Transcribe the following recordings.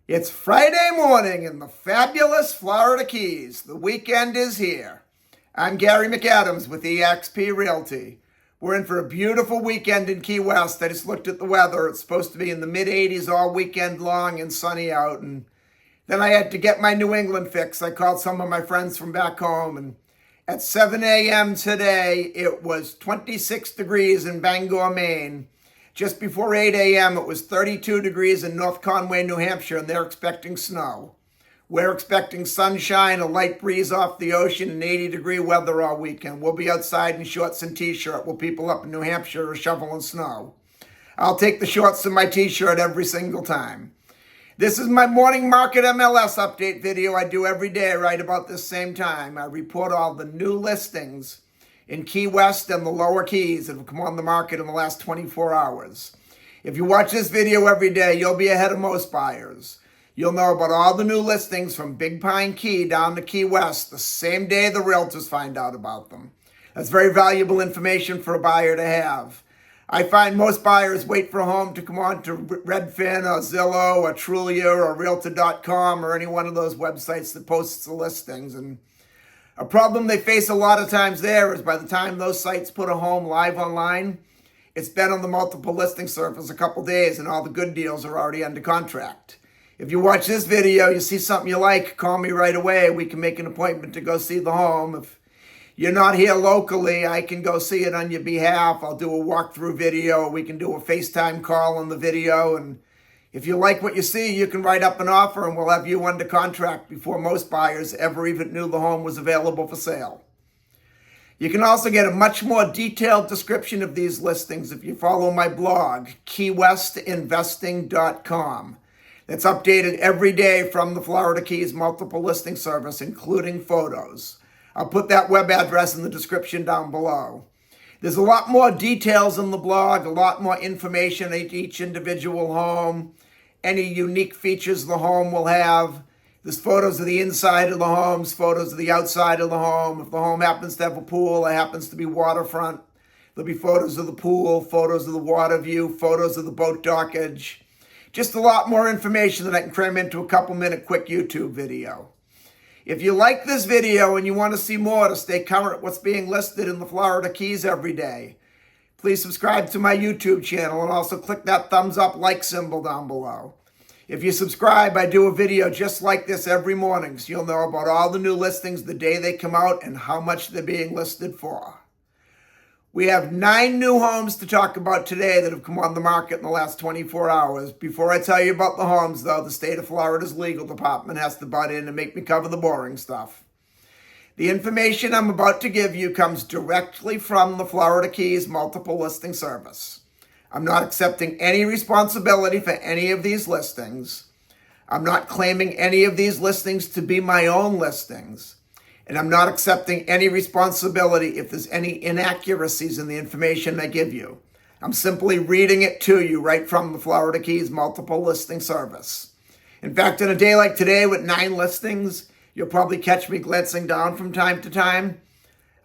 It's Friday morning in the fabulous Florida Keys. The weekend is here. I'm Gary McAdams with eXp Realty. We're in for a beautiful weekend in Key West. I just looked at the weather. It's supposed to be in the mid-80s all weekend long and sunny out. And then I had to get my New England fix. I called some of my friends from back home. And at 7 a.m. today, it was 26 degrees in Bangor, Maine. Just before 8 a.m., it was 32 degrees in North Conway, New Hampshire, and they're expecting snow. We're expecting sunshine, a light breeze off the ocean, and 80-degree weather all weekend. We'll be outside in shorts and T-shirt while people up in New Hampshire are shoveling snow. I'll take the shorts and my T-shirt every single time. This is my morning market MLS update video I do every day right about this same time. I report all the new listings in Key West and the lower Keys that have come on the market in the last 24 hours. If you watch this video every day, you'll be ahead of most buyers. You'll know about all the new listings from Big Pine Key down to Key West the same day the realtors find out about them. That's very valuable information for a buyer to have. I find most buyers wait for a home to come on to Redfin or Zillow or Trulia or Realtor.com or any one of those websites that posts the listings. And a problem they face a lot of times there is by the time those sites put a home live online, it's been on the multiple listing service a couple days and all the good deals are already under contract. If you watch this video, you see something you like, call me right away. We can make an appointment to go see the home. If you're not here locally, I can go see it on your behalf. I'll do a walkthrough video. We can do a FaceTime call on the video. And if you like what you see, you can write up an offer and we'll have you under contract before most buyers ever even knew the home was available for sale. You can also get a much more detailed description of these listings if you follow my blog, keywestinvesting.com. That's updated every day from the Florida Keys multiple listing service, including photos. I'll put that web address in the description down below. There's a lot more details in the blog, a lot more information on each individual home, any unique features the home will have. There's photos of the inside of the homes, photos of the outside of the home. If the home happens to have a pool, it happens to be waterfront, there'll be photos of the pool, photos of the water view, photos of the boat dockage. Just a lot more information that I can cram into a couple-minute quick YouTube video. If you like this video and you want to see more to stay current with what's being listed in the Florida Keys every day, please subscribe to my YouTube channel and also click that thumbs up like symbol down below. If you subscribe, I do a video just like this every morning, so you'll know about all the new listings the day they come out and how much they're being listed for. We have 9 new homes to talk about today that have come on the market in the last 24 hours. Before I tell you about the homes, though, the state of Florida's legal department has to butt in and make me cover the boring stuff. The information I'm about to give you comes directly from the Florida Keys multiple listing service. I'm not accepting any responsibility for any of these listings. I'm not claiming any of these listings to be my own listings. And I'm not accepting any responsibility if there's any inaccuracies in the information I give you. I'm simply reading it to you right from the Florida Keys multiple listing service. In fact, on a day like today with 9 listings, you'll probably catch me glancing down from time to time.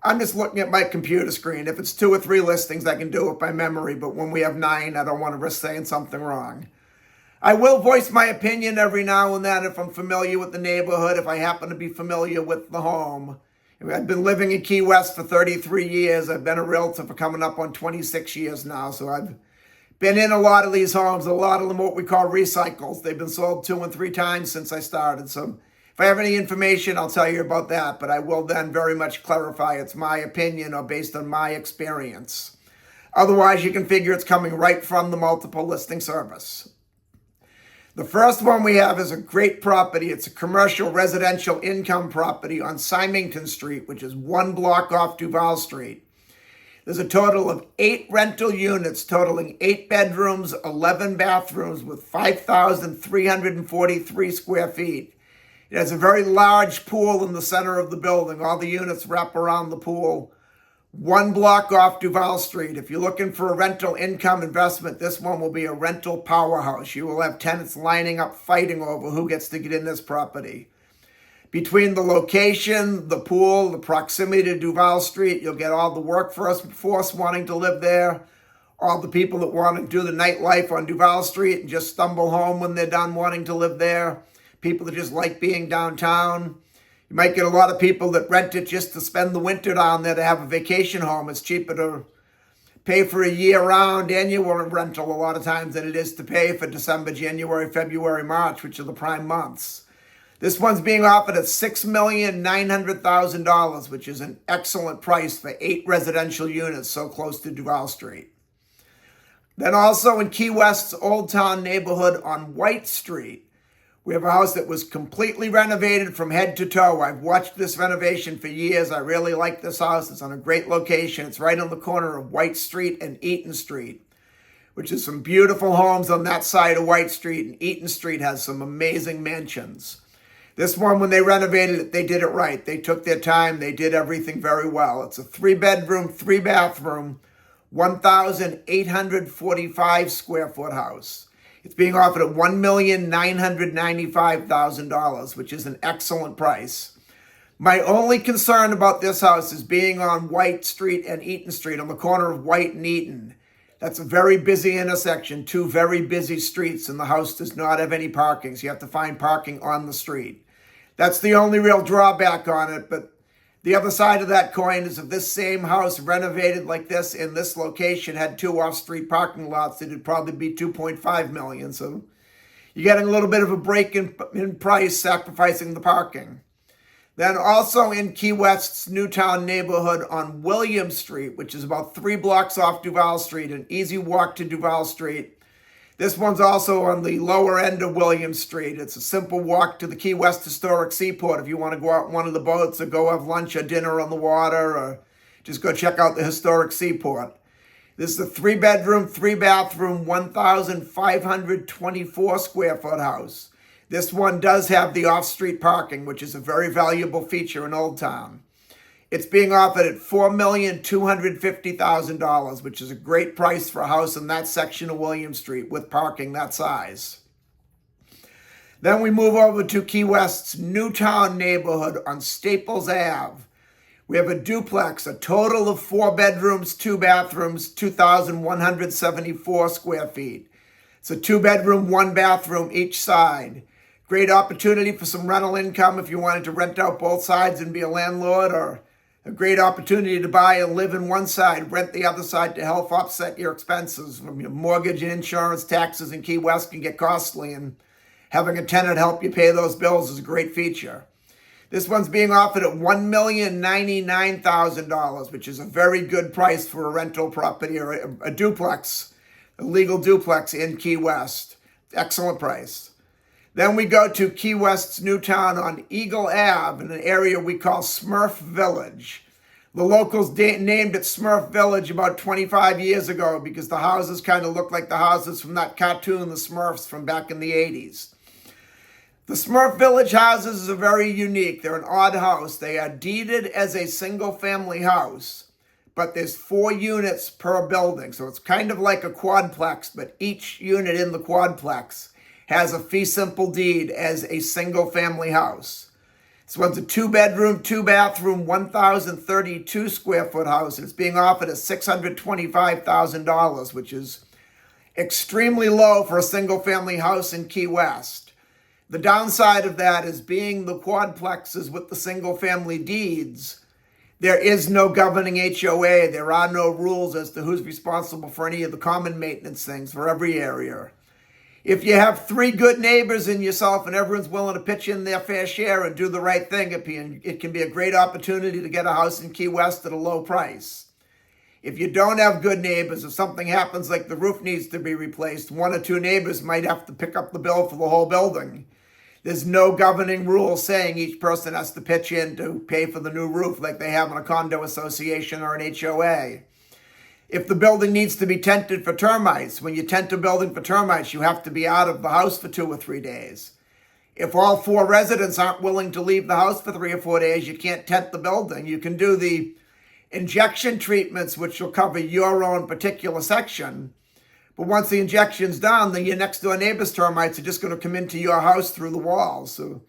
I'm just looking at my computer screen. If it's 2 or 3 listings, I can do it by memory. But when we have 9, I don't want to risk saying something wrong. I will voice my opinion every now and then if I'm familiar with the neighborhood, if I happen to be familiar with the home. I've been living in Key West for 33 years. I've been a realtor for coming up on 26 years now. So I've been in a lot of these homes, a lot of them what we call recycles. They've been sold 2 and 3 times since I started. So if I have any information, I'll tell you about that. But I will then very much clarify it's my opinion or based on my experience. Otherwise, you can figure it's coming right from the multiple listing service. The first one we have is a great property. It's a commercial residential income property on Symington Street, which is 1 block off Duval Street. There's a total of 8 rental units totaling 8 bedrooms, 11 bathrooms with 5,343 square feet. It has a very large pool in the center of the building. All the units wrap around the pool. 1 block off Duval Street. If you're looking for a rental income investment, this one will be a rental powerhouse. You will have tenants lining up fighting over who gets to get in this property. Between the location, the pool, the proximity to Duval Street, you'll get all the workforce wanting to live there. all the people that want to do the nightlife on Duval Street and just stumble home when they're done wanting to live there, people that just like being downtown. You might get a lot of people that rent it just to spend the winter down there to have a vacation home. It's cheaper to pay for a year-round annual rental a lot of times than it is to pay for December, January, February, March, which are the prime months. This one's being offered at $6,900,000, which is an excellent price for 8 residential units so close to Duval Street. Then also in Key West's Old Town neighborhood on White Street, we have a house that was completely renovated from head to toe. I've watched this renovation for years. I really like this house. It's on a great location. It's right on the corner of White Street and Eaton Street, which is some beautiful homes on that side of White Street. And Eaton Street has some amazing mansions. This one, when they renovated it, they did it right. They took their time. They did everything very well. It's a 3-bedroom, 3-bathroom, 1,845 square foot house. It's being offered at $1,995,000, which is an excellent price. My only concern about this house is being on White Street and Eaton Street, on the corner of White and Eaton. That's a very busy intersection, 2 very busy streets, and the house does not have any parking, so you have to find parking on the street. That's the only real drawback on it, but the other side of that coin is if this same house renovated like this in this location had 2 off-street parking lots, it'd probably be $2.5 million. So you're getting a little bit of a break in price, sacrificing the parking. Then also in Key West's Newtown neighborhood on William Street, which is about 3 blocks off Duval Street, an easy walk to Duval Street. This one's also on the lower end of William Street. It's a simple walk to the Key West Historic Seaport if you want to go out in one of the boats or go have lunch or dinner on the water or just go check out the historic seaport. This is a 3-bedroom, 3-bathroom, 1,524 square foot house. This one does have the off-street parking, which is a very valuable feature in Old Town. It's being offered at $4,250,000, which is a great price for a house in that section of William Street with parking that size. Then we move over to Key West's Newtown neighborhood on Staples Ave. We have a duplex, a total of 4 bedrooms, 2 bathrooms, 2,174 square feet. It's a 2-bedroom, 1 bathroom each side. Great opportunity for some rental income if you wanted to rent out both sides and be a landlord, or a great opportunity to buy and live in one side, rent the other side to help offset your expenses. Your mortgage and insurance, taxes in Key West can get costly, and having a tenant help you pay those bills is a great feature. This one's being offered at $1,099,000, which is a very good price for a rental property or a duplex, a legal duplex in Key West. Excellent price. Then we go to Key West's Newtown on Eagle Ave in an area we call Smurf Village. The locals named it Smurf Village about 25 years ago because the houses kind of look like the houses from that cartoon, The Smurfs, from back in the 80s. The Smurf Village houses are very unique. They're an odd house. They are deeded as a single-family house, but there's 4 units per building. So it's kind of like a quadplex, but each unit in the quadplex has a fee simple deed as a single family house. This one's a 2-bedroom, 2-bathroom, 1,032 square foot house. And it's being offered at $625,000, which is extremely low for a single family house in Key West. The downside of that is being the quadplexes with the single family deeds, there is no governing HOA. There are no rules as to who's responsible for any of the common maintenance things for every area. If you have 3 good neighbors and yourself and everyone's willing to pitch in their fair share and do the right thing, it can be a great opportunity to get a house in Key West at a low price. If you don't have good neighbors, if something happens like the roof needs to be replaced, 1 or 2 neighbors might have to pick up the bill for the whole building. There's no governing rule saying each person has to pitch in to pay for the new roof like they have in a condo association or an HOA. If the building needs to be tented for termites, when you tent a building for termites, you have to be out of the house for 2 or 3 days. If all 4 residents aren't willing to leave the house for 3 or 4 days, you can't tent the building. You can do the injection treatments, which will cover your own particular section. But once the injection's done, then your next door neighbor's termites are just going to come into your house through the walls. So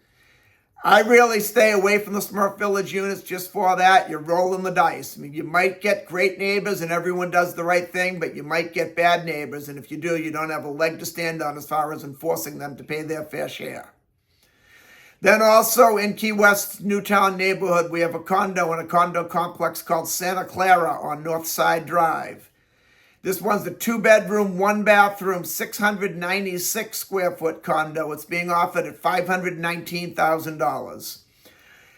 I really stay away from the Smurf Village units just for that. You're rolling the dice. I mean, you might get great neighbors and everyone does the right thing, but you might get bad neighbors. And if you do, you don't have a leg to stand on as far as enforcing them to pay their fair share. Then also in Key West's Newtown neighborhood, we have a condo and a condo complex called Santa Clara on Northside Drive. This one's a 2-bedroom, 1-bathroom, 696 square foot condo. It's being offered at $519,000.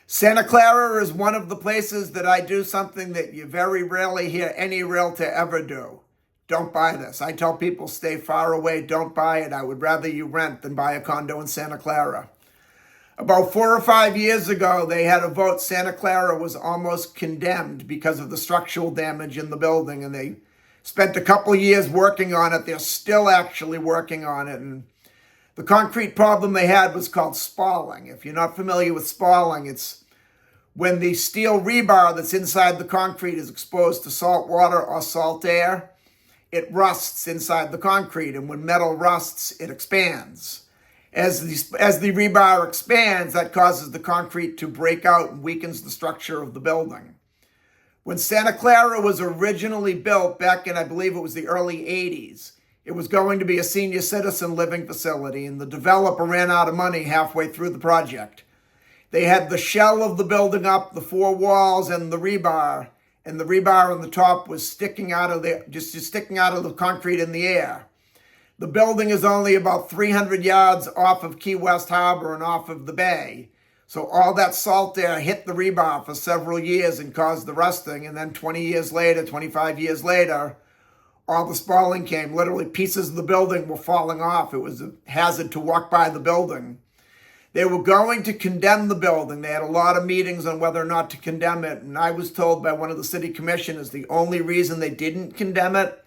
Santa Clara is one of the places that I do something that you very rarely hear any realtor ever do. Don't buy this. I tell people stay far away, don't buy it. I would rather you rent than buy a condo in Santa Clara. About 4 or 5 years ago, they had a vote. Santa Clara was almost condemned because of the structural damage in the building, and they spent a couple of years working on it. They're still actually working on it. And the concrete problem they had was called spalling. If you're not familiar with spalling, it's when the steel rebar that's inside the concrete is exposed to salt water or salt air, it rusts inside the concrete. And when metal rusts, it expands. As the rebar expands, that causes the concrete to break out and weakens the structure of the building. When Santa Clara was originally built back in, I believe it was the early 80s, it was going to be a senior citizen living facility, and the developer ran out of money halfway through the project. They had the shell of the building up, the 4 walls, and the rebar on the top was sticking out of just sticking out of the concrete in the air. The building is only about 300 yards off of Key West Harbor and off of the bay. So all that salt air hit the rebar for several years and caused the rusting. And then 20 years later, 25 years later, all the spalling came. Literally pieces of the building were falling off. It was a hazard to walk by the building. They were going to condemn the building. They had a lot of meetings on whether or not to condemn it. And I was told by one of the city commissioners the only reason they didn't condemn it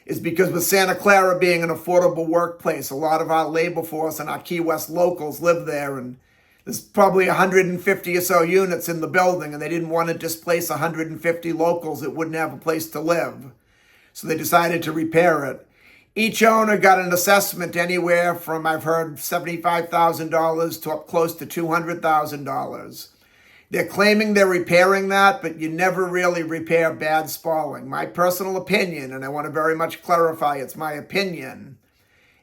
is because with Santa Clara being an affordable workplace, a lot of our labor force and our Key West locals live there, and there's probably 150 or so units in the building, and they didn't want to displace 150 locals that wouldn't have a place to live. So they decided to repair it. Each owner got an assessment anywhere from, I've heard, $75,000 to up close to $200,000. They're claiming they're repairing that, but you never really repair bad spalling. My personal opinion, and I want to very much clarify it's my opinion,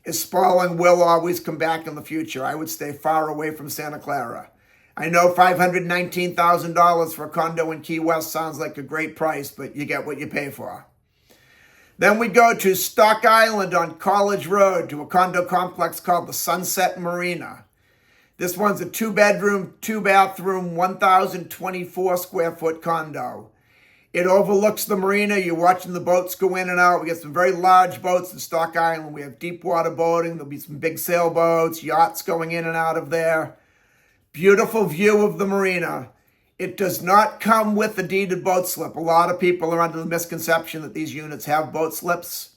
is spalling will always come back in the future. I would stay far away from Santa Clara. I know $519,000 for a condo in Key West sounds like a great price, but you get what you pay for. Then we go to Stock Island on College Road to a condo complex called the Sunset Marina. This one's a 2-bedroom, 2-bathroom, 1,024 square foot condo. It overlooks the marina. You're watching the boats go in and out. We get some very large boats in Stock Island. We have deep water boating. There'll be some big sailboats, yachts going in and out of there. Beautiful view of the marina. It does not come with a deeded boat slip. A lot of people are under the misconception that these units have boat slips.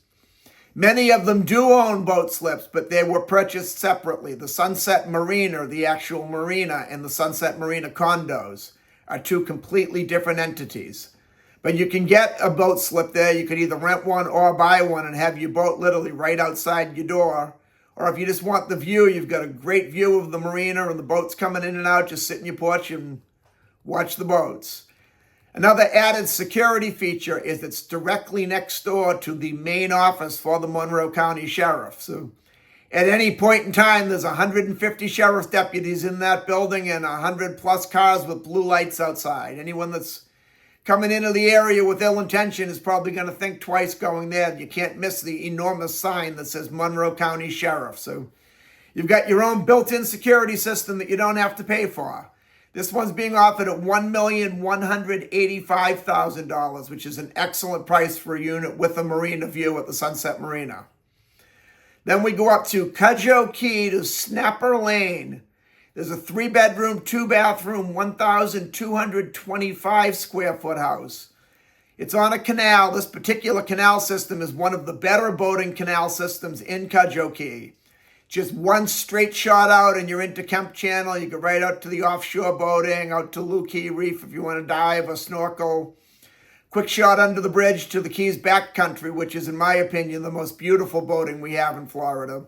Many of them do own boat slips, but they were purchased separately. The Sunset Marina, the actual marina, and the Sunset Marina condos are 2 completely different entities. But you can get a boat slip there. You could either rent one or buy one and have your boat literally right outside your door. Or if you just want the view, you've got a great view of the marina and the boats coming in and out. Just sit in your porch and watch the boats. Another added security feature is it's directly next door to the main office for the Monroe County Sheriff. So at any point in time, there's 150 sheriff's deputies in that building and 100 plus cars with blue lights outside. Anyone that's coming into the area with ill intention is probably going to think twice going there. You can't miss the enormous sign that says Monroe County Sheriff. So you've got your own built-in security system that you don't have to pay for. This one's being offered at $1,185,000, which is an excellent price for a unit with a marina view at the Sunset Marina. Then we go up to Cudjoe Key to Snapper Lane. There's a 3-bedroom, 2-bathroom, 1,225 square foot house. It's on a canal. This particular canal system is one of the better boating canal systems in Cudjoe Key. Just one straight shot out and you're into Kemp Channel. You go right out to the offshore boating, out to Looe Key Reef if you want to dive or snorkel. Quick shot under the bridge to the Keys backcountry, which is, in my opinion, the most beautiful boating we have in Florida.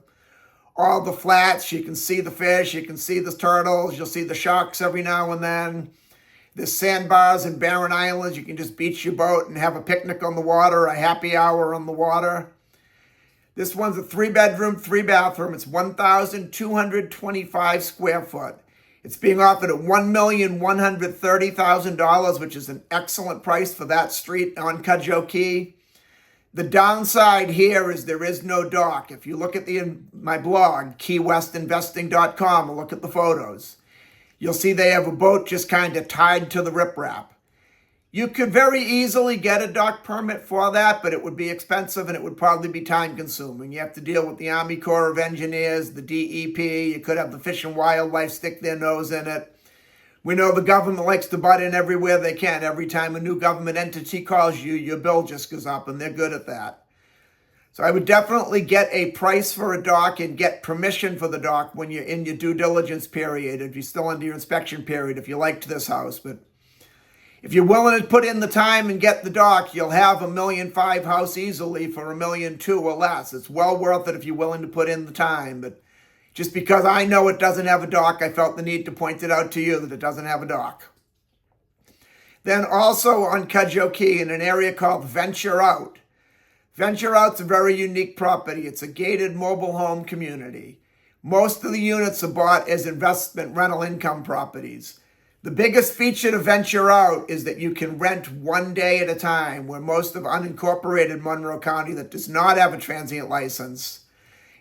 all the flats. You can see the fish, you can see the turtles, you'll see the sharks every now and then. There's sandbars and barren islands. You can just beach your boat and have a picnic on the water, a happy hour on the water. This one's a 3-bedroom, 3-bathroom. It's 1,225 square foot. It's being offered at $1,130,000, which is an excellent price for that street on Cudjoe Key. The downside here is there is no dock. If you look at my blog, keywestinvesting.com, and look at the photos, you'll see they have a boat just kind of tied to the riprap. You could very easily get a dock permit for that, but it would be expensive and it would probably be time consuming. You have to deal with the Army Corps of Engineers, the DEP. You could have the Fish and Wildlife stick their nose in it. We know the government likes to butt in everywhere they can. Every time a new government entity calls you, your bill just goes up, and they're good at that. So I would definitely get a price for a dock and get permission for the dock when you're in your due diligence period, if you're still under your inspection period, if you liked this house. But if you're willing to put in the time and get the dock, you'll have a $1.5 million house easily for $1.2 million or less. It's well worth it if you're willing to put in the time. But just because I know it doesn't have a dock, I felt the need to point it out to you that it doesn't have a dock. Then also on Cudjoe Key in an area called Venture Out. Venture Out's a very unique property. It's a gated mobile home community. Most of the units are bought as investment rental income properties. The biggest feature to Venture Out is that you can rent 1 day at a time, where most of unincorporated Monroe County that does not have a transient license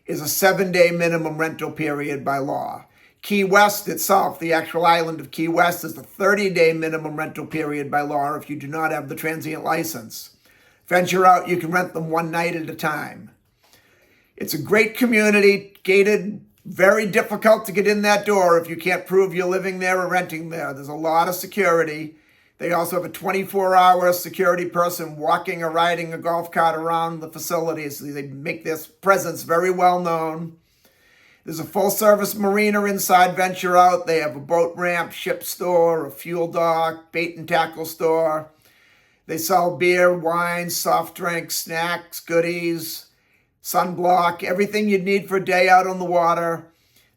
is a 7-day minimum rental period by law. Key West itself, the actual island of Key West, is a 30-day minimum rental period by law if you do not have the transient license. Venture Out, you can rent them 1 night at a time. It's a great community, gated, very difficult to get in that door if you can't prove you're living there or renting there. There's a lot of security. They also have a 24-hour security person walking or riding a golf cart around the facility, so they make their presence very well known. There's a full-service marina inside Venture Out. They have a boat ramp, ship store, a fuel dock, bait and tackle store. They sell beer, wine, soft drinks, snacks, goodies, sunblock, everything you'd need for a day out on the water.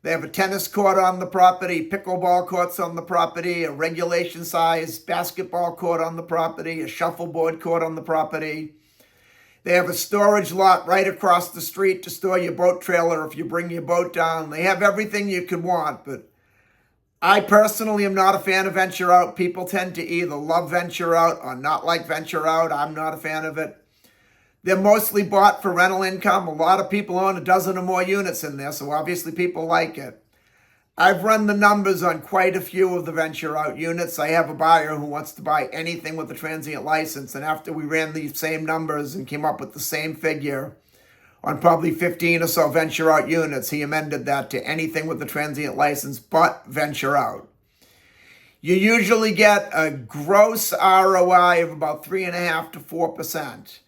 They have a tennis court on the property, pickleball courts on the property, a regulation-sized basketball court on the property, a shuffleboard court on the property. They have a storage lot right across the street to store your boat trailer if you bring your boat down. They have everything you could want, but I personally am not a fan of Venture Out. People tend to either love Venture Out or not like Venture Out. I'm not a fan of it. They're mostly bought for rental income. A lot of people own a dozen or more units in there, so obviously people like it. I've run the numbers on quite a few of the Venture Out units. I have a buyer who wants to buy anything with a transient license, and after we ran these same numbers and came up with the same figure on probably 15 or so Venture Out units, he amended that to anything with a transient license but Venture Out. You usually get a gross ROI of about 3.5% to 4%.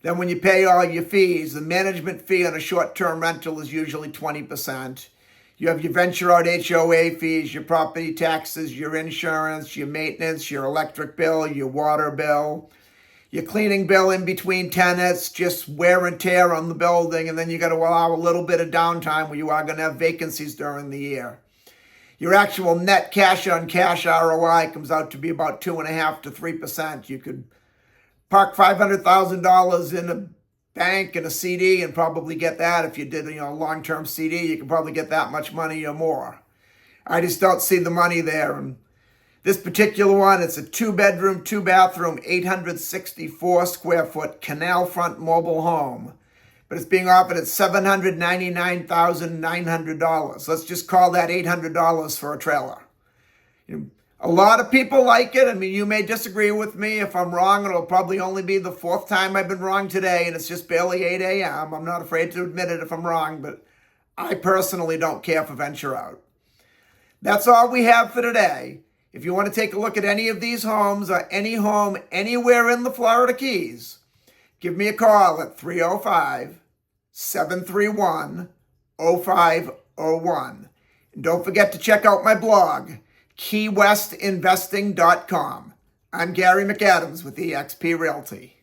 Then when you pay all your fees, the management fee on a short-term rental is usually 20%. You have your Venture Out HOA fees, your property taxes, your insurance, your maintenance, your electric bill, your water bill, your cleaning bill in between tenants, just wear and tear on the building, and then you got to allow a little bit of downtime where you are going to have vacancies during the year. Your actual net cash on cash ROI comes out to be about 2.5% to 3%. You could park $500,000 in a bank and a CD and probably get that. If you did a long-term CD, you could probably get that much money or more. I just don't see the money there. And this particular one, it's a 2-bedroom, 2-bathroom, 864 square foot canal front mobile home. But it's being offered at $799,900. Let's just call that $800 for a trailer. A lot of people like it. I mean, you may disagree with me. If I'm wrong, it'll probably only be the 4th time I've been wrong today, and it's just barely 8 a.m. I'm not afraid to admit it if I'm wrong, but I personally don't care for Venture Out. That's all we have for today. If you want to take a look at any of these homes or any home anywhere in the Florida Keys, give me a call at 305-731-0501. And don't forget to check out my blog, keywestinvesting.com. I'm Gary McAdams with eXp Realty.